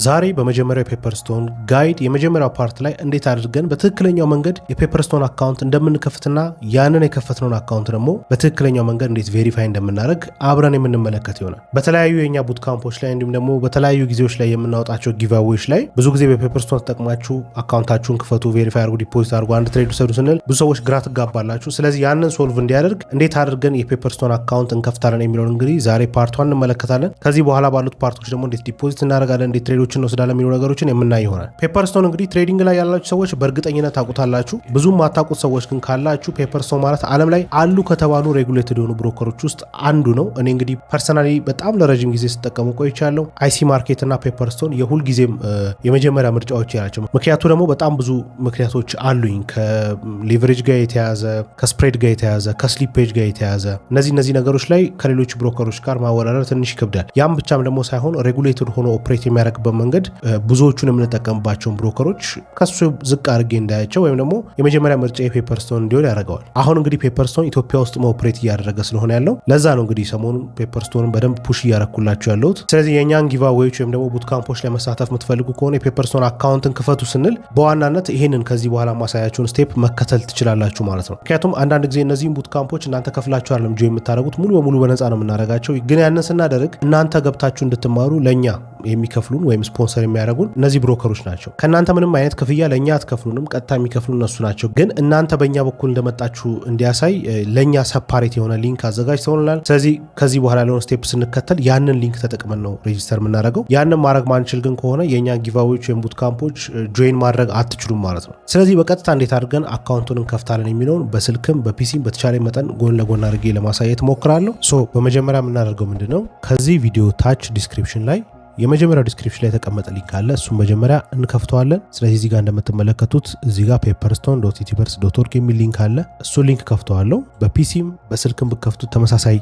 ዛሬ በመጀመሪያው ፔፐርስቶን ጋይድ የመጀመሪያው ፓርት ላይ እንዴት አድርገን በትክክለኛው መንገድ የፔፐርስቶን አካውንት እንደምንከፍትና ያንን የከፈትነውን አካውንት ደግሞ በትክክለኛው መንገድ እንዴት ቬሪፋይ እንደምናደርግ አብረን የምንመለከት ይሆናል። በተለያዩ የኛ ቡት ካምፖች ላይ እንዲሁም ደግሞ በተለያዩ ጊዜዎች ላይ የምናወጣቸው ጊቫዌዎች ላይ ብዙ ጊዜ በፔፐርስቶን ተጠቅማችሁ አካውንታችሁን ክፈቱ፣ ቬሪፋይ አድርጉ፣ ዲፖዚት አድርጉ፣ አንድ ትሬድ ውሰዱ ስንል ብዙ ሰዎች ግራ ትጋባላችሁ። ስለዚህ ያንን ሶልቭ እንዲያደርግ እንዴት አድርገን የፔፐርስቶን አካውንት እንከፍታለን የሚለውን እንግዲህ ዛሬ ፓርት 1 እንመለከታለን። ከዚህ በኋላ ባሉት ፓርቶች ደግሞ እንዴት ዲፖዚት እናደርጋለን፣ እንዴት ትሬዶችን እንወስዳለን የሚሉ ነገሮችን የምናይ ይሆናል። ፔፐርስቶን እንግዲህ ትሬዲንግ ላይ ያላችሁ ሰዎች በእርግጠኝነት ታውቁታላችሁ። ብዙም ማታውቁት ሰዎች ግን ካላችሁ ፔፐርስቶን ማለት ዓለም ላይ አሉ ከተባሉ ሬጉሌትድ የሆኑ ብሮከሮች ውስጥ አንዱ ነው። እኔ እንግዲህ ፐርሰናሊ በጣም ለረጅም ጊዜ ስጠቀሙ ቆይቻለሁ። አይሲ ማርኬት እና ፔፐርስቶን የሁልጊዜም የመጀመሪያ ምርጫዎች ናቸው። ምክንያቱ ደግሞ በጣም ብዙ ምክንያቶች አሉኝ። ከሌቨሬጅ ጋር የተያዘ፣ ከስፕሬድ ጋር የተያዘ፣ ከስሊፔጅ ጋር የተያዘ እነዚህ ነገሮች ላይ ከሌሎች ብሮከሮች ጋር ማወዳደር ትንሽ ይከብዳል። ያም ብቻም ደግሞ ሳይሆን ሬጉሌትድ ሆኖ ኦፕሬት የሚያደርግበት መንገድ ብዙዎቹን የምንጠቀምባቸውን ብሮከሮች ከሱ ዝቅ አድርጌ እንዳያቸው ወይም ደግሞ የመጀመሪያ ምርጫ የፔፐርስቶን እንዲሆን ያደርገዋል። አሁን እንግዲህ ፔፐርስቶን ኢትዮጵያ ውስጥ ኦፕሬት እያደረገ ስለሆነ ያለው ለዛ ነው እንግዲህ ሰሞኑን ፔፐርስቶንን በደንብ ፑሽ እያረኩላቸው ያለሁት። ስለዚህ የእኛን ጊቫዌዎች ወይም ደግሞ ቡት ካምፖች ላይ መሳተፍ የምትፈልጉ ከሆነ የፔፐርስቶን አካውንትን ክፈቱ ስንል በዋናነት ይህንን ከዚህ በኋላ ማሳያቸውን ስቴፕ መከተል ትችላላችሁ ማለት ነው። ምክንያቱም አንዳንድ ጊዜ እነዚህን ቡት ካምፖች እናንተ ከፍላችሁ አይደለም ጆ የምታደርጉት፣ ሙሉ በሙሉ በነፃ ነው የምናደርጋቸው። ግን ያንን ስናደርግ እናንተ ገብታችሁ እንድትማሩ ለእኛ የሚከፍሉን ወይም ስፖንሰር የሚያደርጉን እነዚህ ብሮከሮች ናቸው። ከእናንተ ምንም አይነት ክፍያ ለእኛ አትከፍሉንም፣ ቀጥታ የሚከፍሉ እነሱ ናቸው። ግን እናንተ በእኛ በኩል እንደመጣችሁ እንዲያሳይ ለእኛ ሰፓሬት የሆነ ሊንክ አዘጋጅተውልናል። ስለዚህ ከዚህ በኋላ ያለውን ስቴፕ ስንከተል ያንን ሊንክ ተጠቅመን ነው ሬጂስተር የምናደርገው። ያንን ማድረግ ማንችል ግን ከሆነ የእኛ ጊቫዌዎች ወይም ቡት ካምፖች ጆይን ማድረግ አትችሉም ማለት ነው። ስለዚህ በቀጥታ እንዴት አድርገን አካውንቱን እንከፍታለን የሚለውን በስልክም በፒሲም በተቻለ መጠን ጎን ለጎን አድርጌ ለማሳየት ሞክራለሁ። በመጀመሪያ የምናደርገው ምንድነው፣ ከዚህ ቪዲዮ ታች ዲስክሪፕሽን ላይ የመጀመሪያው ዲስክሪፕሽን ላይ የተቀመጠ ሊንክ አለ። እሱም መጀመሪያ እንከፍተዋለን። ስለዚህ እዚህ ጋር እንደምትመለከቱት እዚህ ጋር paperston.etiverse.org የሚል ሊንክ አለ። እሱ ሊንክ ከፍተዋለሁ። በፒሲም በስልክም ብከፍቱት ተመሳሳይ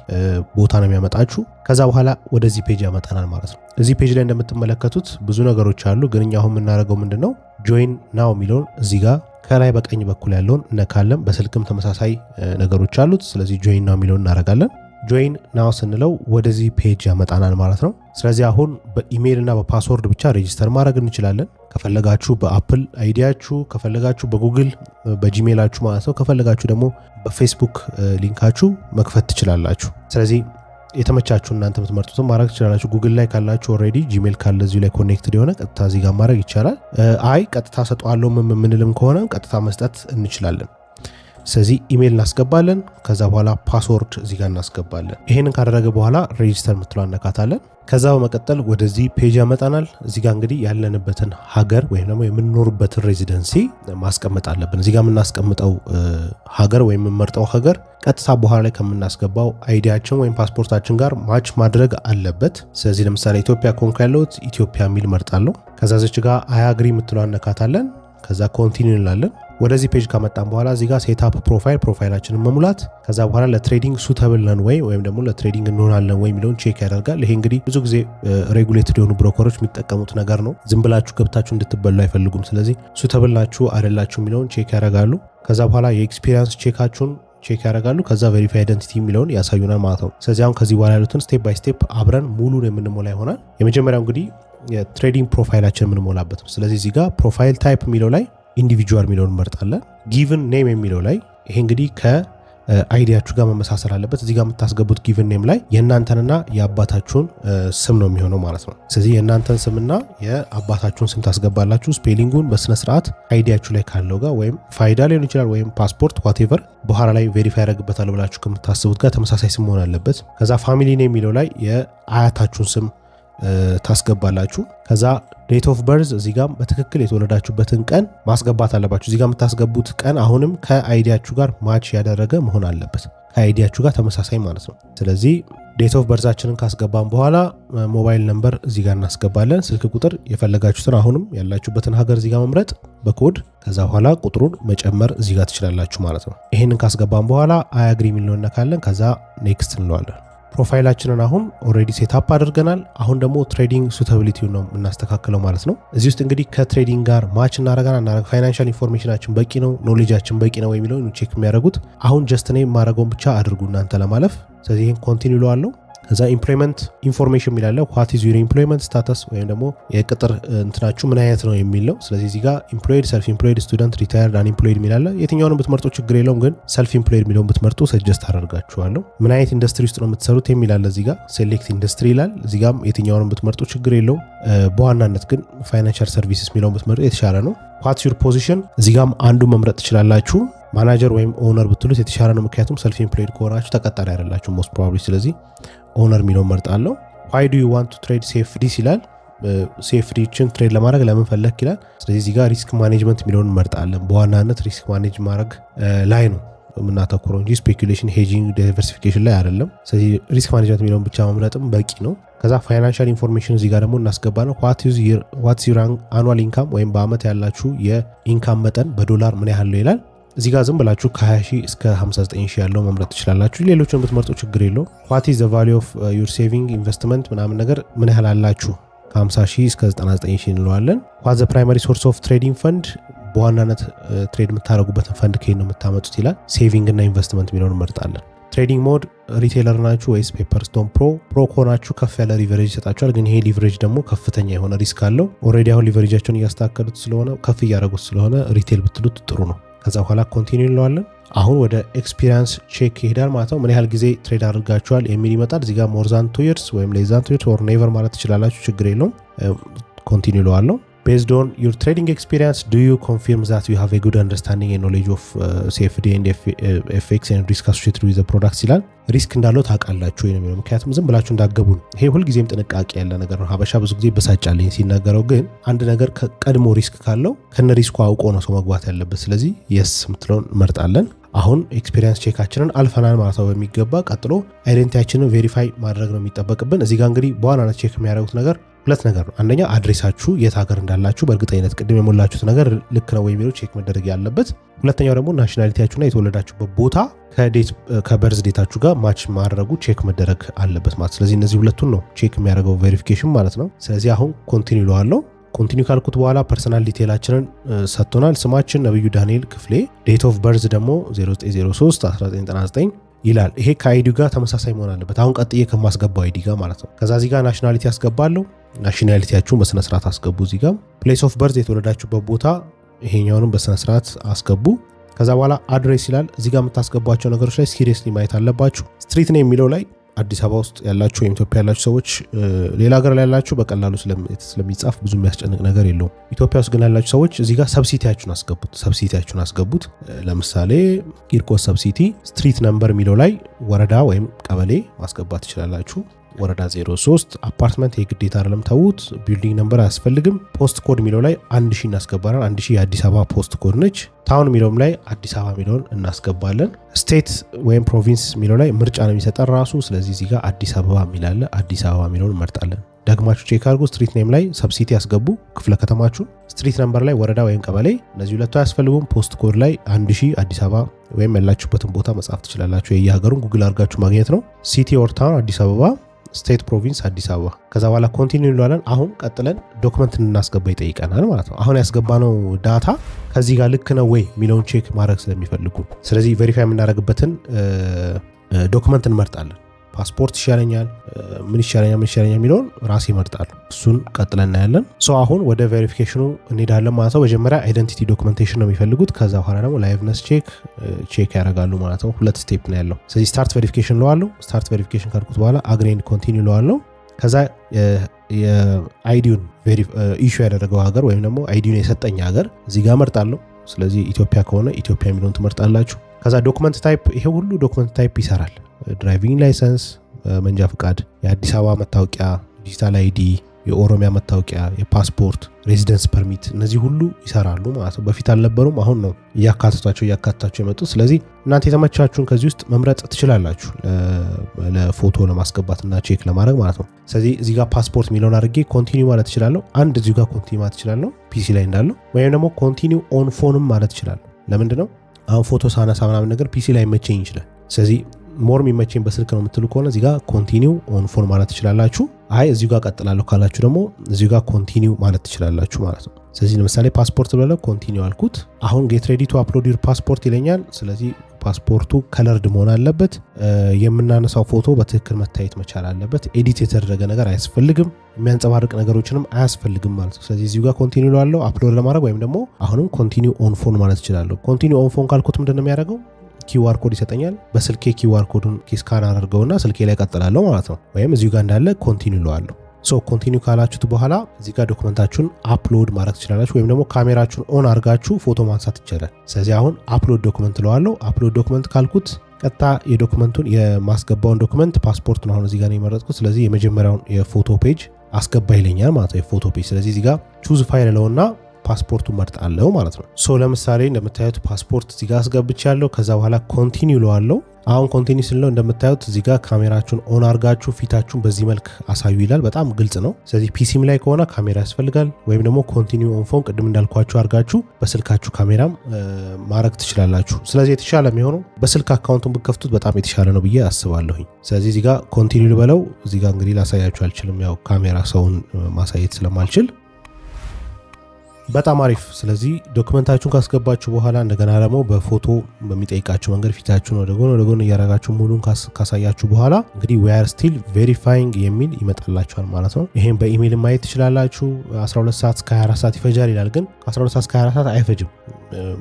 ቦታ ነው የሚያመጣችሁ። ከዛ በኋላ ወደዚህ ፔጅ ያመጣናል ማለት ነው። እዚህ ፔጅ ላይ እንደምትመለከቱት ብዙ ነገሮች አሉ። ግን እኛ አሁን የምናደርገው ምንድነው፣ ጆይን ናው የሚለውን እዚህ ጋር ከላይ በቀኝ በኩል ያለውን እነካለን። በስልክም ተመሳሳይ ነገሮች አሉት። ስለዚህ ጆይን ናው የሚለውን እናደርጋለን። ጆይን ናው ስንለው ወደዚህ ፔጅ ያመጣናል ማለት ነው። ስለዚህ አሁን በኢሜይል እና በፓስወርድ ብቻ ሬጂስተር ማድረግ እንችላለን። ከፈለጋችሁ በአፕል አይዲያችሁ፣ ከፈለጋችሁ በጉግል በጂሜላችሁ ማለት ነው፣ ከፈለጋችሁ ደግሞ በፌስቡክ ሊንካችሁ መክፈት ትችላላችሁ። ስለዚህ የተመቻችሁ እናንተ የምትመርጡትን ማድረግ ትችላላችሁ። ጉግል ላይ ካላችሁ ኦልሬዲ ጂሜል ካለ እዚሁ ላይ ኮኔክትድ የሆነ ቀጥታ እዚህ ጋር ማድረግ ይቻላል። አይ ቀጥታ ሰጠዋለሁ የምንልም ከሆነ ቀጥታ መስጠት እንችላለን። ስለዚህ ኢሜይል እናስገባለን። ከዛ በኋላ ፓስወርድ እዚህ ጋር እናስገባለን። ይሄንን ካደረገ በኋላ ሬጂስተር ምትለው አነካታለን። ከዛ በመቀጠል ወደዚህ ፔጅ ያመጣናል። እዚህ ጋር እንግዲህ ያለንበትን ሀገር ወይም ደግሞ የምንኖርበትን ሬዚደንሲ ማስቀመጥ አለብን። እዚህ ጋር የምናስቀምጠው ሀገር ወይም የምንመርጠው ሀገር ቀጥታ በኋላ ላይ ከምናስገባው አይዲያችን ወይም ፓስፖርታችን ጋር ማች ማድረግ አለበት። ስለዚህ ለምሳሌ ኢትዮጵያ ኮንክ ያለሁት ኢትዮጵያ የሚል መርጣለሁ። ከዛ እዚች ጋር አይ አግሪ ምትለው አነካታለን። ከዛ ኮንቲኒው እንላለን። ወደዚህ ፔጅ ካመጣን በኋላ እዚህ ጋር ሴትአፕ ፕሮፋይላችንን መሙላት፣ ከዛ በኋላ ለትሬዲንግ ሱተብል ነን ወይ ወይም ደግሞ ለትሬዲንግ እንሆናለን ወይ የሚለውን ቼክ ያደርጋል። ይሄ እንግዲህ ብዙ ጊዜ ሬጉሌትድ የሆኑ ብሮከሮች የሚጠቀሙት ነገር ነው። ዝም ብላችሁ ገብታችሁ እንድትበሉ አይፈልጉም። ስለዚህ ሱተብል ናችሁ አይደላችሁ የሚለውን ቼክ ያደርጋሉ። ከዛ በኋላ የኤክስፒሪየንስ ቼካችሁን ቼክ ያደርጋሉ። ከዛ ቬሪፋይ አይደንቲቲ የሚለውን ያሳዩናል ማለት ነው። ስለዚህ አሁን ከዚህ በኋላ ያሉትን ስቴፕ ባይ ስቴፕ አብረን ሙሉን የምንሞላ ይሆናል። የመጀመሪያው እንግዲህ የትሬዲንግ ፕሮፋይላችን የምንሞላበት ነው። ስለዚህ እዚህ ጋር ፕሮፋይል ታይፕ የሚለው ላይ ኢንዲቪጁዋል የሚለውን እንመርጣለን። ጊቭን ኔም የሚለው ላይ ይሄ እንግዲህ ከአይዲያችሁ ጋር መመሳሰል አለበት። እዚህ ጋር የምታስገቡት ጊቭን ኔም ላይ የእናንተንና የአባታችሁን ስም ነው የሚሆነው ማለት ነው። ስለዚህ የእናንተን ስምና የአባታችሁን ስም ታስገባላችሁ። ስፔሊንጉን በስነ ስርዓት አይዲያችሁ ላይ ካለው ጋር ወይም ፋይዳ ሊሆን ይችላል ወይም ፓስፖርት ዋቴቨር በኋላ ላይ ቬሪፋይ ያደርግበታል ብላችሁ ከምታስቡት ጋር ተመሳሳይ ስም መሆን አለበት። ከዛ ፋሚሊ ኔም የሚለው ላይ የአያታችሁን ስም ታስገባላችሁ። ከዛ ዴት ኦፍ በርዝ እዚህ ጋር በትክክል የተወለዳችሁበትን ቀን ማስገባት አለባችሁ። እዚህ ጋር የምታስገቡት ቀን አሁንም ከአይዲያችሁ ጋር ማች ያደረገ መሆን አለበት፣ ከአይዲያችሁ ጋር ተመሳሳይ ማለት ነው። ስለዚህ ዴት ኦፍ በርዛችንን ካስገባን በኋላ ሞባይል ነምበር እዚህ ጋር እናስገባለን። ስልክ ቁጥር የፈለጋችሁትን አሁንም ያላችሁበትን ሀገር እዚህ ጋር መምረጥ በኮድ፣ ከዛ በኋላ ቁጥሩን መጨመር እዚህ ጋር ትችላላችሁ ማለት ነው። ይሄንን ካስገባን በኋላ አይ አግሪ የሚለውን እነካለን። ከዛ ኔክስት እንለዋለን። ፕሮፋይላችንን አሁን ኦልሬዲ ሴትአፕ አድርገናል። አሁን ደግሞ ትሬዲንግ ሱታቢሊቲው ነው እናስተካክለው ማለት ነው። እዚህ ውስጥ እንግዲህ ከትሬዲንግ ጋር ማች እናደርጋለን። ፋይናንሻል ኢንፎርሜሽናችን በቂ ነው፣ ኖሌጃችን በቂ ነው የሚለውን ቼክ የሚያደርጉት። አሁን ጀስት እኔ የማደርገውን ብቻ አድርጉ እናንተ ለማለፍ። ስለዚህ ይህን ኮንቲኒው እለዋለሁ። ከዛ ኢምፕሎይመንት ኢንፎርሜሽን የሚላለ ዋት ኢዝ ዩር ኢምፕሎይመንት ስታተስ ወይም ደግሞ የቅጥር እንትናችሁ ምን አይነት ነው የሚል ነው። ስለዚህ እዚህ ጋር ኢምፕሎይድ፣ ሰልፍ ኢምፕሎይድ፣ ስቱደንት፣ ሪታየርድ፣ አንኢምፕሎይድ የሚላለ የትኛውንም ብትመርጡ ችግር የለውም፣ ግን ሰልፍ ኢምፕሎይድ የሚለውን ብትመርጡ ሰጀስት አደርጋችኋለሁ። ምን አይነት ኢንዱስትሪ ውስጥ ነው የምትሰሩት የሚላለ እዚህ ጋር ሴሌክት ኢንዱስትሪ ይላል። እዚህ ጋር የትኛውንም ብትመርጡ ችግር የለውም። በዋናነት ግን ፋይናንሻል ሰርቪስስ የሚለውን ብትመርጡ የተሻለ ነው። ዋትስ ዩር ፖዚሽን እዚህ ጋርም አንዱ መምረጥ ትችላላችሁ። ማናጀር ወይም ኦነር ብትሉት የተሻለ ነው፣ ምክንያቱም ሰልፍ ኢምፕሎይድ ከሆናችሁ ተቀጣሪ አይደላችሁ ሞስት ፕሮባብሊ። ስለዚህ ኦነር የሚለውን መርጣለሁ። ዋይ ዱ ዩ ዋንት ቱ ትሬድ CFDs ይላል። CFDችን ትሬድ ለማድረግ ለምን ፈለክ ይላል። ስለዚህ እዚህ ጋር ሪስክ ማኔጅመንት የሚለውን እንመርጣለን። በዋናነት ሪስክ ማኔጅ ማድረግ ላይ ነው የምናተኩረው እንጂ ስፔኩሌሽን፣ ሄጂንግ፣ ዳይቨርሲፊኬሽን ላይ አይደለም። ስለዚህ ሪስክ ማኔጅመንት የሚለውን ብቻ መምረጥም በቂ ነው። ከዛ ፋይናንሻል ኢንፎርሜሽን እዚህ ጋር ደግሞ እናስገባ ነው። ዋትስ ዩር አኑዋል ኢንካም ወይም በአመት ያላችሁ የኢንካም መጠን በዶላር ምን ያህል ነው ይላል። እዚህ ጋር ዝም ብላችሁ ከ20,000 እስከ 59,000 ያለው መምረጥ ትችላላችሁ። ሌሎችን ብትመርጡ ችግር የለው። ዋት ኢዝ ዘ ቫልዩ ኦፍ ዩር ሴቪንግ ኢንቨስትመንት ምናምን ነገር ምን ያህል አላችሁ ከ50,000 እስከ 99,000 እንለዋለን። ዋት ዘ ፕራይመሪ ሶርስ ኦፍ ትሬዲንግ ፈንድ በዋናነት ትሬድ የምታደረጉበትን ፈንድ ከየት ነው የምታመጡት ይላል። ሴቪንግ እና ኢንቨስትመንት የሚለውን እንመርጣለን። ትሬዲንግ ሞድ ሪቴለር ናችሁ ወይስ ፔፐርስቶን ፕሮ ከሆናችሁ ከፍ ያለ ሊቨሬጅ ይሰጣችኋል። ግን ይሄ ሊቨሬጅ ደግሞ ከፍተኛ የሆነ ሪስክ አለው። ኦልሬዲ አሁን ሊቨሬጃቸውን እያስተካከሉት ስለሆነ ከፍ እያደረጉት ስለሆነ ሪቴል ብትሉት ጥሩ ነው። ከዛ በኋላ ኮንቲኒው እንለዋለን። አሁን ወደ ኤክስፒሪየንስ ቼክ ይሄዳል ማለት ነው። ምን ያህል ጊዜ ትሬድ አድርጋችኋል የሚል ይመጣል። እዚጋ ሞር ዛን 2 years ወይም ሌስ ዛን 2 years ኦር ኔቨር ማለት ትችላላችሁ፣ ችግር የለውም። ኮንቲኒው እለዋለሁ። Based on your trading experience, do you confirm that you have a good understanding and knowledge of CFD and FX and risk associated with the products ይላል። ሪስክ እንዳለው ታውቃላችሁ ወይ ነው የሚለው። ምክንያቱም ዝም ብላችሁ እንዳገቡን ይሄ ሁልጊዜም ጥንቃቄ ያለ ነገር ነው። ሀበሻ ብዙ ጊዜ በሳጫለኝ ሲናገረው፣ ግን አንድ ነገር ቀድሞ ሪስክ ካለው ከነ ሪስኩ አውቆ ነው ሰው መግባት ያለበት። ስለዚህ የስ ምትለውን መርጣለን። አሁን ኤክስፒሪየንስ ቼካችንን አልፈናል ማለት ነው በሚገባ። ቀጥሎ አይደንቲቲያችንን ቬሪፋይ ማድረግ ነው የሚጠበቅብን። እዚህ ጋር እንግዲህ በዋናነት ቼክ የሚያደርጉት ነገር ሁለት ነገር ነው። አንደኛ አድሬሳችሁ የት ሀገር እንዳላችሁ በእርግጠኝነት ቅድም የሞላችሁት ነገር ልክ ነው ወይ የሚለው ቼክ መደረግ ያለበት። ሁለተኛው ደግሞ ናሽናሊቲያችሁና የተወለዳችሁበት ቦታ ከበርዝ ዴታችሁ ጋር ማች ማድረጉ ቼክ መደረግ አለበት ማለት። ስለዚህ እነዚህ ሁለቱን ነው ቼክ የሚያደርገው ቬሪፊኬሽን ማለት ነው። ስለዚህ አሁን ኮንቲኒው እለዋለሁ። ኮንቲኒው ካልኩት በኋላ ፐርሰናል ዲቴይላችንን ሰጥቶናል። ስማችን ነብዩ ዳንኤል ክፍሌ፣ ዴት ኦፍ በርዝ ደግሞ 0903 1999 ይላል። ይሄ ከአይዲ ጋር ተመሳሳይ መሆን አለበት። አሁን ቀጥዬ ከማስገባው አይዲ ጋር ማለት ነው። ከዛ እዚህ ጋር ናሽናሊቲ ያስገባለሁ። ናሽናሊቲያችሁን በስነ ስርዓት አስገቡ። እዚህ ጋር ፕሌስ ኦፍ በርዝ የተወለዳችሁበት ቦታ ይሄኛውንም በስነ ስርዓት አስገቡ። ከዛ በኋላ አድሬስ ይላል። እዚህ ጋር የምታስገቧቸው ነገሮች ላይ ሲሪየስሊ ማየት አለባችሁ። ስትሪት ነው የሚለው ላይ አዲስ አበባ ውስጥ ያላችሁ ወይም ኢትዮጵያ ያላችሁ ሰዎች፣ ሌላ ሀገር ላይ ያላችሁ በቀላሉ ስለሚጻፍ ብዙ የሚያስጨንቅ ነገር የለውም። ኢትዮጵያ ውስጥ ግን ያላችሁ ሰዎች እዚህ ጋር ሰብሲቲያችሁን አስገቡት። ለምሳሌ ቂርቆስ ሰብሲቲ ስትሪት ነምበር የሚለው ላይ ወረዳ ወይም ቀበሌ ማስገባት ትችላላችሁ። ወረዳ 03 አፓርትመንት የግዴታ አይደለም ተዉት። ቢልዲንግ ነምበር አያስፈልግም። ፖስት ኮድ የሚለው ላይ 1000 እናስገባለን። 1000 የአዲስ አበባ ፖስት ኮድ ነች። ታውን የሚለውም ላይ አዲስ አበባ የሚለውን እናስገባለን። ስቴት ወይም ፕሮቪንስ የሚለው ላይ ምርጫ ነው የሚሰጠን ራሱ። ስለዚህ እዚህ ጋር አዲስ አበባ የሚላለ አዲስ አበባ የሚለውን እንመርጣለን። ደግማችሁ ቼክ አድርጉ። ስትሪት ኔም ላይ ሰብሲቲ ያስገቡ ክፍለ ከተማችሁ። ስትሪት ነምበር ላይ ወረዳ ወይም ቀበሌ፣ እነዚህ ሁለቱ አያስፈልጉም። ፖስት ኮድ ላይ 1000 አዲስ አበባ ወይም ያላችሁበትን ቦታ መጻፍ ትችላላችሁ። የየሀገሩን ጉግል አድርጋችሁ ማግኘት ነው። ሲቲ ኦር ታውን አዲስ አበባ፣ ስቴት ፕሮቪንስ አዲስ አበባ። ከዛ በኋላ ኮንቲኒው እንለዋለን። አሁን ቀጥለን ዶክመንት እናስገባ ይጠይቀናል ማለት ነው። አሁን ያስገባነው ዳታ ከዚህ ጋር ልክ ነው ወይ የሚለውን ቼክ ማድረግ ስለሚፈልጉ ስለዚህ ቬሪፋይ የምናደርግበትን ዶክመንት እንመርጣለን። ፓስፖርት ይሻለኛል፣ ምን ይሻለኛል የሚለውን ራሴ እመርጣለሁ። እሱን ቀጥለን እናያለን። አሁን ወደ ቬሪፊኬሽኑ እንሄዳለን ማለት ነው። መጀመሪያ አይደንቲቲ ዶክመንቴሽን ነው የሚፈልጉት። ከዛ በኋላ ደግሞ ላይቭነስ ቼክ ያደርጋሉ ማለት ነው። 2 ስቴፕ ነው ያለው። ስለዚህ ስታርት ቬሪፊኬሽን ለዋለሁ። ስታርት ቬሪፊኬሽን ካልኩት በኋላ አግሬን ኮንቲኒው ለዋለሁ። ከዛ የአይዲውን ኢሹ ያደረገው ሀገር ወይም ደግሞ አይዲውን የሰጠኝ ሀገር እዚህ ጋር እመርጣለሁ። ስለዚህ ኢትዮጵያ ከሆነ ኢትዮጵያ የሚለውን ትመርጣላችሁ። ከዛ ዶክመንት ታይፕ፣ ይሄ ሁሉ ዶክመንት ታይፕ ይሰራል። ድራይቪንግ ላይሰንስ፣ መንጃ ፍቃድ፣ የአዲስ አበባ መታወቂያ፣ ዲጂታል አይዲ፣ የኦሮሚያ መታወቂያ፣ የፓስፖርት፣ ሬዚደንስ ፐርሚት፣ እነዚህ ሁሉ ይሰራሉ ማለት ነው። በፊት አልነበሩም፣ አሁን ነው እያካተቷቸው የመጡት። ስለዚህ እናንተ የተመቻችሁን ከዚህ ውስጥ መምረጥ ትችላላችሁ ለፎቶ ለማስገባትና ቼክ ለማድረግ ማለት ነው። ስለዚህ እዚህ ጋር ፓስፖርት የሚለውን አድርጌ ኮንቲኒው ማለት እችላለሁ። አንድ እዚህ ጋር ኮንቲኒው ማለት እችላለሁ ፒሲ ላይ እንዳለው፣ ወይም ደግሞ ኮንቲኒው ኦን ፎንም ማለት እችላለሁ። ለምንድነው አሁን ፎቶ ሳነሳ ምናምን ነገር ፒሲ ላይ መቼኝ ይችላል። ስለዚህ ሞር የሚመቸኝ በስልክ ነው የምትሉ ከሆነ እዚህ ጋር ኮንቲኒው ኦን ፎን ማለት ትችላላችሁ። አይ እዚሁ ጋር ቀጥላለሁ ካላችሁ ደግሞ እዚሁ ጋር ኮንቲኒው ማለት ትችላላችሁ ማለት ነው። ስለዚህ ለምሳሌ ፓስፖርት ብለው ኮንቲኒው አልኩት። አሁን ጌት ሬዲ ቱ አፕሎድ ዩር ፓስፖርት ይለኛል። ስለዚህ ፓስፖርቱ ከለርድ መሆን አለበት። የምናነሳው ፎቶ በትክክል መታየት መቻል አለበት። ኤዲት የተደረገ ነገር አያስፈልግም። የሚያንጸባርቅ ነገሮችንም አያስፈልግም ማለት ነው። ስለዚህ እዚሁ ጋር ኮንቲኒው ላለው አፕሎድ ለማድረግ ወይም ደግሞ አሁንም ኮንቲኒው ኦን ፎን ማለት እችላለሁ። ኮንቲኒው ኦን ፎን ካልኩት ምንድነው የሚያደርገው? ኪውአር ኮድ ይሰጠኛል። በስልኬ ኪውአር ኮዱን ስካን አድርገውና ስልኬ ላይ ቀጥላለሁ ማለት ነው። ወይም እዚሁ ጋር እንዳለ ኮንቲኒው ለዋለሁ። ኮንቲኒው ካላችሁት በኋላ እዚህ ጋር ዶክመንታችሁን አፕሎድ ማድረግ ትችላላችሁ፣ ወይም ደግሞ ካሜራችሁን ኦን አድርጋችሁ ፎቶ ማንሳት ይቻላል። ስለዚህ አሁን አፕሎድ ዶክመንት ለዋለሁ። አፕሎድ ዶክመንት ካልኩት ቀጥታ የዶክመንቱን የማስገባውን ዶክመንት ፓስፖርት ነው አሁን እዚህ ጋር ነው የመረጥኩት። ስለዚህ የመጀመሪያውን የፎቶ ፔጅ አስገባ ይለኛል ማለት ነው፣ የፎቶ ፔጅ። ስለዚህ እዚህ ጋር ቹዝ ፋይል ለውና ፓስፖርቱን መርጣለሁ ማለት ነው። ለምሳሌ እንደምታዩት ፓስፖርት እዚህ ጋር አስገብቻለሁ። ከዛ በኋላ ኮንቲኒው ለዋለሁ። አሁን ኮንቲኒው ስለው እንደምታዩት እዚህ ጋር ካሜራችሁን ኦን አድርጋችሁ ፊታችሁን በዚህ መልክ አሳዩ ይላል። በጣም ግልጽ ነው። ስለዚህ ፒሲም ላይ ከሆነ ካሜራ ያስፈልጋል፣ ወይም ደግሞ ኮንቲኒው ኦን ፎን ቅድም እንዳልኳችሁ አድርጋችሁ በስልካችሁ ካሜራም ማድረግ ትችላላችሁ። ስለዚህ የተሻለ የሚሆነው በስልክ አካውንቱን ብትከፍቱት በጣም የተሻለ ነው ብዬ አስባለሁኝ። ስለዚህ እዚህ ጋር ኮንቲኒው ልበለው። እዚህ ጋር እንግዲህ ላሳያችሁ አልችልም፣ ያው ካሜራ ሰውን ማሳየት ስለማልችል። በጣም አሪፍ። ስለዚህ ዶክመንታችሁን ካስገባችሁ በኋላ እንደገና ደግሞ በፎቶ በሚጠይቃችሁ መንገድ ፊታችሁን ወደ ጎን እያረጋችሁ ሙሉን ካሳያችሁ በኋላ እንግዲህ we are still verifying የሚል ይመጣላችኋል ማለት ነው። ይሄን በኢሜይል ማየት ትችላላችሁ። 12 ሰዓት እስከ 24 ሰዓት ይፈጃል ይላል፣ ግን ከ12 ሰዓት እስከ 24 ሰዓት አይፈጅም።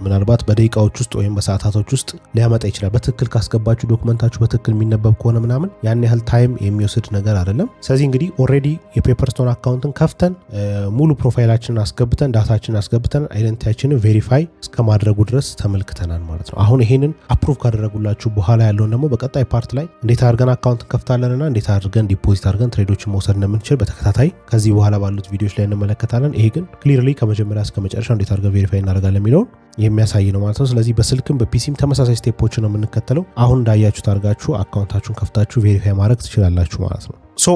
ምናልባት በደቂቃዎች ውስጥ ወይም በሰዓታቶች ውስጥ ሊያመጣ ይችላል። በትክክል ካስገባችሁ ዶክመንታችሁ በትክክል የሚነበብ ከሆነ ምናምን ያን ያህል ታይም የሚወስድ ነገር አይደለም። ስለዚህ እንግዲህ ኦልሬዲ የፔፐርስቶን አካውንትን ከፍተን ሙሉ ፕሮፋይላችንን አስገብተን ዳታችንን አስገብተን አይደንቲቲያችንን ቬሪፋይ እስከ ማድረጉ ድረስ ተመልክተናል ማለት ነው። አሁን ይሄንን አፕሩቭ ካደረጉላችሁ በኋላ ያለውን ደግሞ በቀጣይ ፓርት ላይ እንዴት አድርገን አካውንት እንከፍታለንና እንዴት አድርገን ዲፖዚት አድርገን ትሬዶችን መውሰድ እንደምንችል በተከታታይ ከዚህ በኋላ ባሉት ቪዲዮዎች ላይ እንመለከታለን። ይሄ ግን ክሊርሊ ከመጀመሪያ እስከ መጨረሻ እንዴት አድርገን ቬሪፋይ እናደርጋለን የሚለውን የሚያሳይ ነው ማለት ነው። ስለዚህ በስልክም በፒሲም ተመሳሳይ ስቴፖችን ነው የምንከተለው። አሁን እንዳያችሁት አድርጋችሁ አካውንታችሁን ከፍታችሁ ቬሪፋይ ማድረግ ትችላላችሁ ማለት ነው።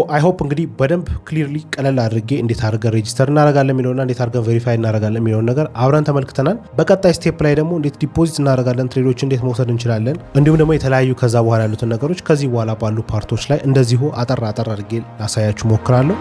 አይ ሆፕ እንግዲህ በደንብ ክሊርሊ ቀለል አድርጌ እንዴት አድርገን ሬጂስተር እናደርጋለን የሚለውና እንዴት አድርገን ቬሪፋይ እናደርጋለን የሚለውን ነገር አብረን ተመልክተናል። በቀጣይ ስቴፕ ላይ ደግሞ እንዴት ዲፖዚት እናደርጋለን፣ ትሬዶች እንዴት መውሰድ እንችላለን፣ እንዲሁም ደግሞ የተለያዩ ከዛ በኋላ ያሉትን ነገሮች ከዚህ በኋላ ባሉ ፓርቶች ላይ እንደዚሁ አጠር አድርጌ ላሳያችሁ ሞክራለሁ።